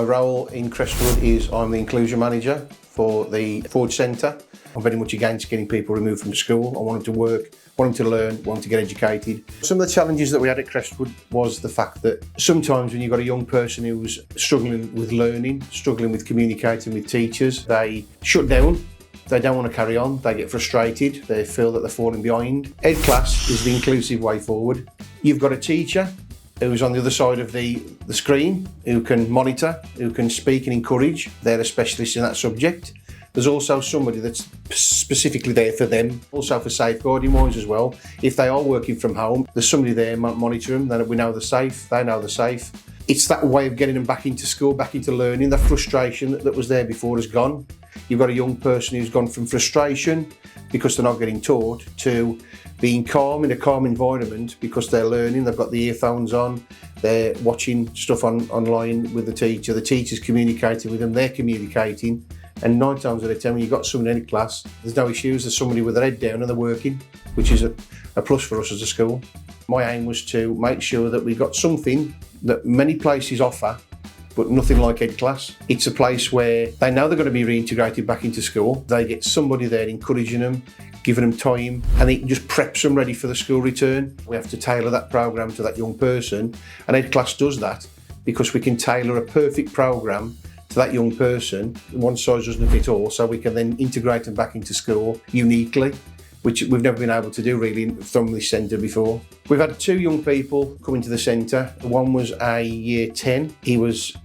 My role in Crestwood is I'm the inclusion manager for the Forge Centre. I'm very much against getting people removed from school. I want them to work, want them to learn, want them to get educated. Some of the challenges that we had at Crestwood was the fact that sometimes when you've got a young person who's struggling with learning, struggling with communicating with teachers, they shut down. They don't want to carry on, they get frustrated, they feel that they're falling behind. EDClass is the inclusive way forward. You've got a teacher who's on the other side of the screen, who can monitor, who can speak and encourage. They're a specialist in that subject. There's also somebody that's specifically there for them, also for safeguarding wise as well. If they are working from home, there's somebody there monitoring them, then we know they're safe, they know they're safe. It's that way of getting them back into school, back into learning. That frustration that was there before has gone. You've got a young person who's gone from frustration because they're not getting taught to being calm in a calm environment because they're learning, they've got the earphones on, they're watching stuff online with the teacher's communicating with them, they're communicating. And 9 times out of 10, when you've got someone in a class, there's no issues, there's somebody with their head down and they're working, which is a plus for us as a school. My aim was to make sure that we got something that many places offer, but nothing like EDClass. It's a place where they know they're going to be reintegrated back into school. They get somebody there encouraging them, giving them time, and it just preps them ready for the school return. We have to tailor that programme to that young person, and EDClass does that because we can tailor a perfect programme to that young person. One size doesn't fit all, so we can then integrate them back into school uniquely, which we've never been able to do really from this centre before. We've had 2 young people come into the centre. One was a year 10. He was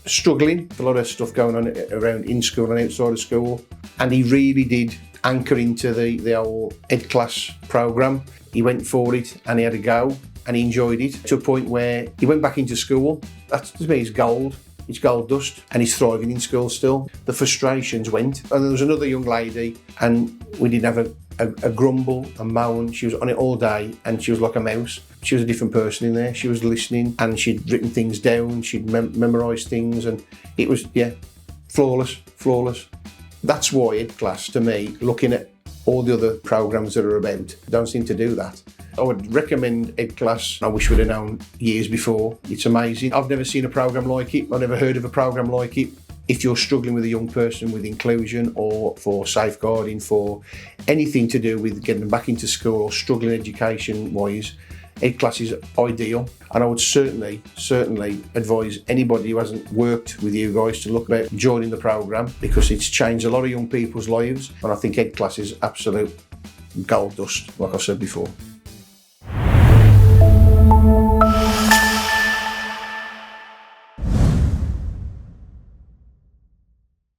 struggling, a lot of stuff going on around in school and outside of school, and he really did anchor into the whole EDClass programme. He went for it and he had a go and he enjoyed it to a point where he went back into school. That to me is gold. It's gold dust, and he's thriving in school still. The frustrations went, and there was another young lady, and we didn't have a grumble, a moan. She was on it all day, and she was like a mouse. She was a different person in there. She was listening, and she'd written things down, she'd memorised things, and it was, flawless. That's why EDClass, to me, looking at all the other programmes that are about, don't seem to do that. I would recommend EDClass. I wish we'd have known years before. It's amazing. I've never seen a programme like it. I've never heard of a programme like it. If you're struggling with a young person with inclusion or for safeguarding, for anything to do with getting them back into school or struggling education-wise, EDClass is ideal. And I would certainly advise anybody who hasn't worked with you guys to look at joining the programme, because it's changed a lot of young people's lives. And I think EDClass is absolute gold dust, like I said before.